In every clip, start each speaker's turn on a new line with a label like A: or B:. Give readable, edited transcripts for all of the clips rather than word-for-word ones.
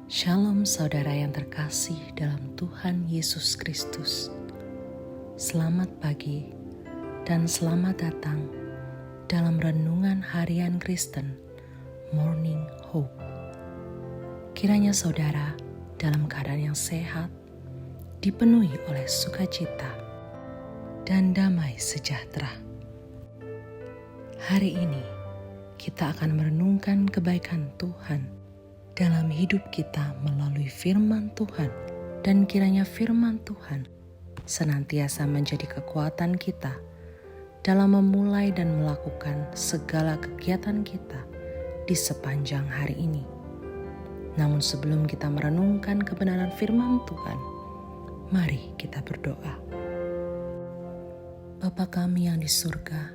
A: Shalom saudara yang terkasih dalam Tuhan Yesus Kristus. Selamat pagi dan selamat datang dalam Renungan Harian Kristen Morning Hope. Kiranya saudara dalam keadaan yang sehat, dipenuhi oleh sukacita dan damai sejahtera. Hari ini kita akan merenungkan kebaikan Tuhan dalam hidup kita melalui firman Tuhan, dan kiranya firman Tuhan senantiasa menjadi kekuatan kita dalam memulai dan melakukan segala kegiatan kita di sepanjang hari ini. Namun sebelum kita merenungkan kebenaran firman Tuhan, mari kita berdoa. Bapa kami yang di surga,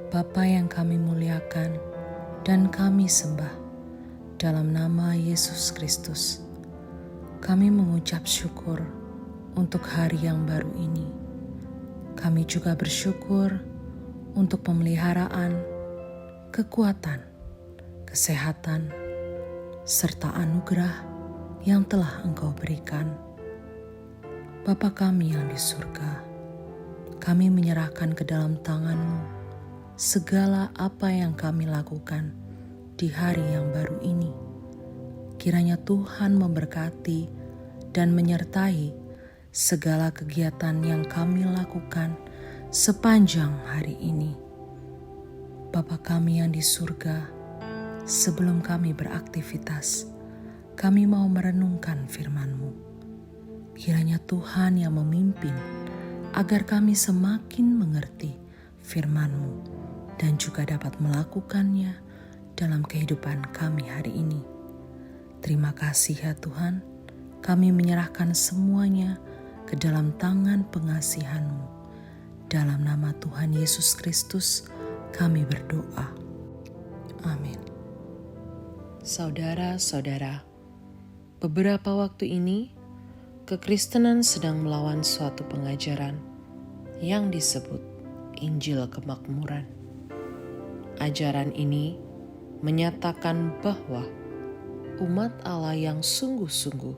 A: Bapa yang kami muliakan dan kami sembah, dalam nama Yesus Kristus, kami mengucap syukur untuk hari yang baru ini. Kami juga bersyukur untuk pemeliharaan, kekuatan, kesehatan, serta anugerah yang telah Engkau berikan. Bapa kami yang di surga, kami menyerahkan ke dalam tangan-Mu segala apa yang kami lakukan di hari yang baru ini. Kiranya Tuhan memberkati dan menyertai segala kegiatan yang kami lakukan sepanjang hari ini. Bapa kami yang di surga, sebelum kami beraktivitas, kami mau merenungkan firman-Mu. Kiranya Tuhan yang memimpin agar kami semakin mengerti firman-Mu dan juga dapat melakukannya dalam kehidupan kami hari ini. Terima kasih ya Tuhan, kami menyerahkan semuanya ke dalam tangan pengasihan-Mu. Dalam nama Tuhan Yesus Kristus kami berdoa. Amin. Saudara-saudara, beberapa waktu ini kekristenan sedang melawan suatu pengajaran yang disebut Injil Kemakmuran. Ajaran ini menyatakan bahwa umat Allah yang sungguh-sungguh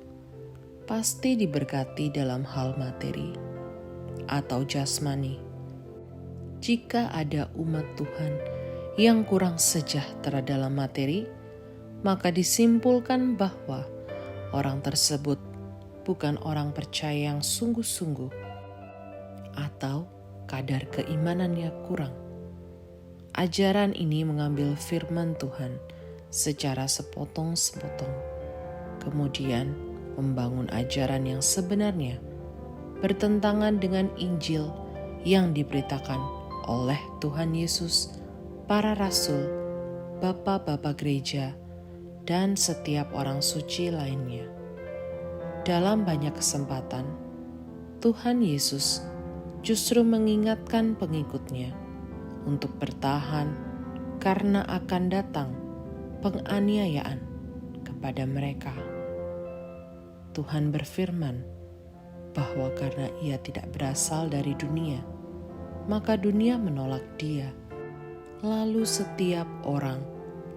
A: pasti diberkati dalam hal materi atau jasmani. Jika ada umat Tuhan yang kurang sejahtera dalam materi, maka disimpulkan bahwa orang tersebut bukan orang percaya yang sungguh-sungguh atau kadar keimanannya kurang. Ajaran ini mengambil firman Tuhan secara sepotong-sepotong, kemudian membangun ajaran yang sebenarnya bertentangan dengan Injil yang diberitakan oleh Tuhan Yesus, para rasul, bapak-bapak gereja, dan setiap orang suci lainnya. Dalam banyak kesempatan, Tuhan Yesus justru mengingatkan pengikutnya untuk bertahan karena akan datang penganiayaan kepada mereka. Tuhan berfirman bahwa karena ia tidak berasal dari dunia, maka dunia menolak dia. Lalu setiap orang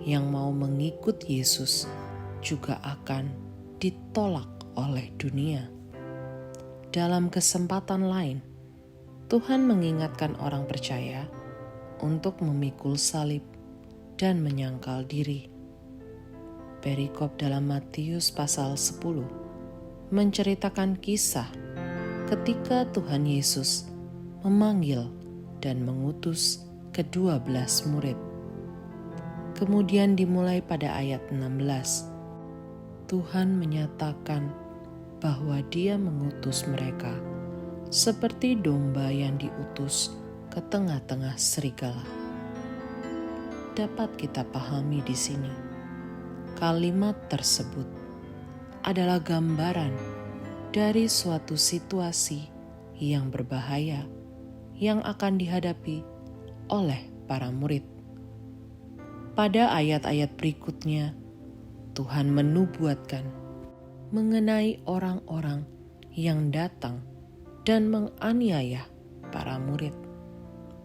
A: yang mau mengikut Yesus juga akan ditolak oleh dunia. Dalam kesempatan lain, Tuhan mengingatkan orang percaya untuk memikul salib dan menyangkal diri. Perikop dalam Matius pasal 10 menceritakan kisah ketika Tuhan Yesus memanggil dan mengutus ke-12 murid. Kemudian dimulai pada ayat 16. Tuhan menyatakan bahwa Dia mengutus mereka seperti domba yang diutus ke tengah-tengah serigala. Dapat kita pahami di sini, kalimat tersebut adalah gambaran dari suatu situasi yang berbahaya yang akan dihadapi oleh para murid. Pada ayat-ayat berikutnya, Tuhan menubuatkan mengenai orang-orang yang datang dan menganiaya para murid,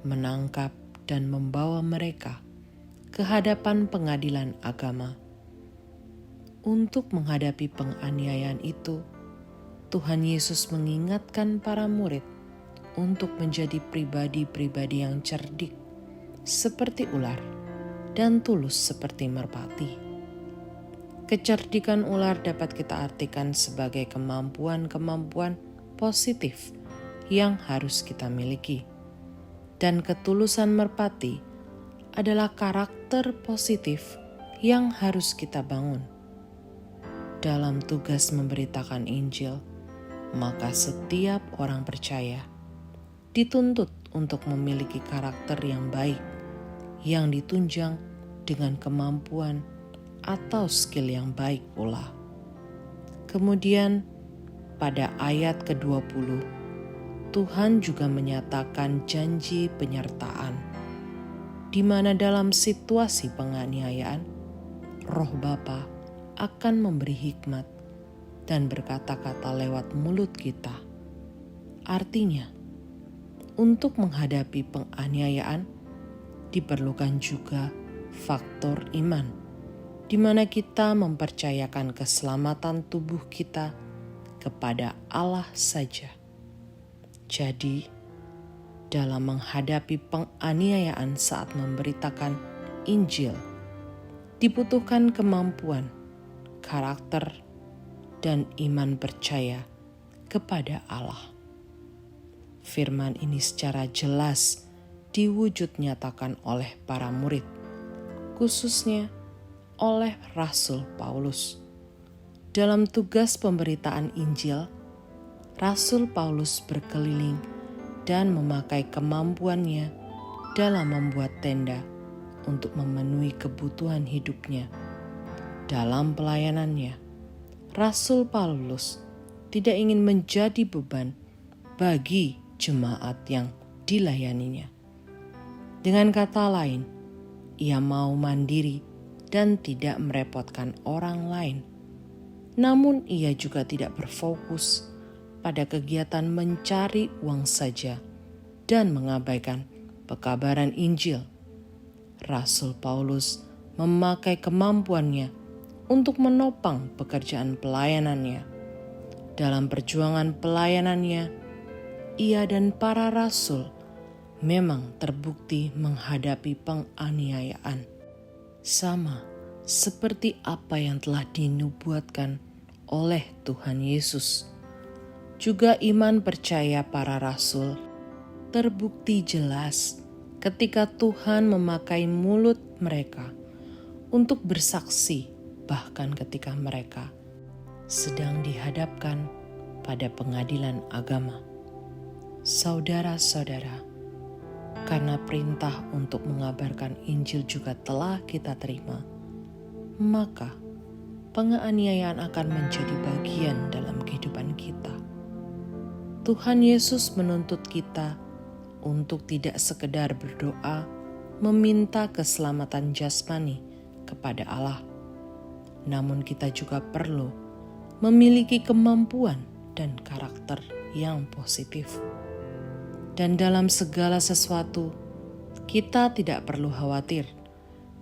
A: menangkap dan membawa mereka ke hadapan pengadilan agama. Untuk menghadapi penganiayaan itu, Tuhan Yesus mengingatkan para murid untuk menjadi pribadi-pribadi yang cerdik seperti ular dan tulus seperti merpati. Kecerdikan ular dapat kita artikan sebagai kemampuan-kemampuan positif yang harus kita miliki. Dan ketulusan merpati adalah karakter positif yang harus kita bangun. Dalam tugas memberitakan Injil, maka setiap orang percaya dituntut untuk memiliki karakter yang baik, yang ditunjang dengan kemampuan atau skill yang baik pula. Kemudian pada ayat ke-20, Tuhan juga menyatakan janji penyertaan, di mana dalam situasi penganiayaan, Roh Bapa akan memberi hikmat dan berkata-kata lewat mulut kita. Artinya, untuk menghadapi penganiayaan diperlukan juga faktor iman, di mana kita mempercayakan keselamatan tubuh kita kepada Allah saja. Jadi, dalam menghadapi penganiayaan saat memberitakan Injil, dibutuhkan kemampuan, karakter, dan iman percaya kepada Allah. Firman ini secara jelas diwujud nyatakan oleh para murid, khususnya oleh Rasul Paulus. Dalam tugas pemberitaan Injil, Rasul Paulus berkeliling dan memakai kemampuannya dalam membuat tenda untuk memenuhi kebutuhan hidupnya. Dalam pelayanannya, Rasul Paulus tidak ingin menjadi beban bagi jemaat yang dilayaninya. Dengan kata lain, ia mau mandiri dan tidak merepotkan orang lain. Namun ia juga tidak berfokus pada kegiatan mencari uang saja dan mengabaikan pekabaran Injil. Rasul Paulus memakai kemampuannya untuk menopang pekerjaan pelayanannya. Dalam perjuangan pelayanannya, ia dan para rasul memang terbukti menghadapi penganiayaan, sama seperti apa yang telah dinubuatkan oleh Tuhan Yesus. Juga iman percaya para rasul terbukti jelas ketika Tuhan memakai mulut mereka untuk bersaksi, bahkan ketika mereka sedang dihadapkan pada pengadilan agama. Saudara-saudara, karena perintah untuk mengabarkan Injil juga telah kita terima, maka penganiayaan akan menjadi bagian dalam kehidupan kita. Tuhan Yesus menuntut kita untuk tidak sekedar berdoa, meminta keselamatan jasmani kepada Allah, namun kita juga perlu memiliki kemampuan dan karakter yang positif. Dan dalam segala sesuatu, kita tidak perlu khawatir,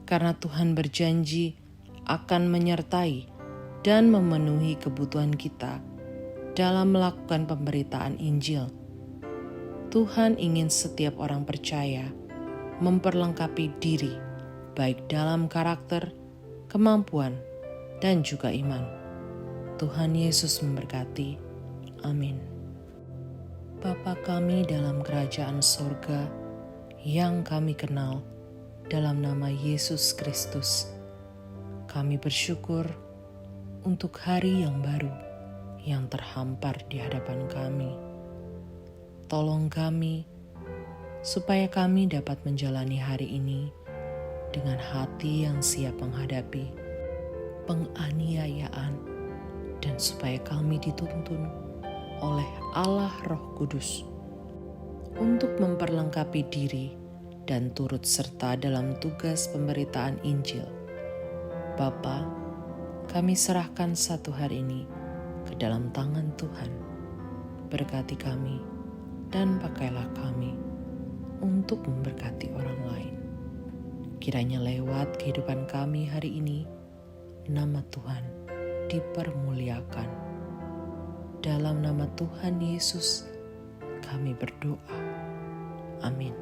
A: karena Tuhan berjanji akan menyertai dan memenuhi kebutuhan kita dalam melakukan pemberitaan Injil. Tuhan ingin setiap orang percaya memperlengkapi diri, baik dalam karakter, kemampuan, dan juga iman. Tuhan Yesus memberkati. Amin. Bapa kami dalam kerajaan sorga, yang kami kenal dalam nama Yesus Kristus, kami bersyukur untuk hari yang baru yang terhampar di hadapan kami. Tolong kami supaya kami dapat menjalani hari ini dengan hati yang siap menghadapi penganiayaan, dan supaya kami dituntun oleh Allah Roh Kudus untuk memperlengkapi diri dan turut serta dalam tugas pemberitaan Injil. Bapa, kami serahkan satu hari ini ke dalam tangan Tuhan. Berkati kami dan pakailah kami untuk memberkati orang lain. Kiranya lewat kehidupan kami hari ini, nama Tuhan dipermuliakan. Dalam nama Tuhan Yesus, kami berdoa. Amin.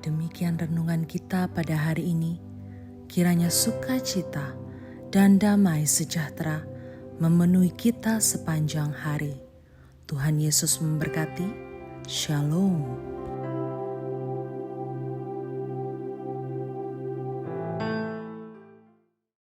A: Demikian renungan kita pada hari ini. Kiranya sukacita dan damai sejahtera memenuhi kita sepanjang hari. Tuhan Yesus memberkati. Shalom.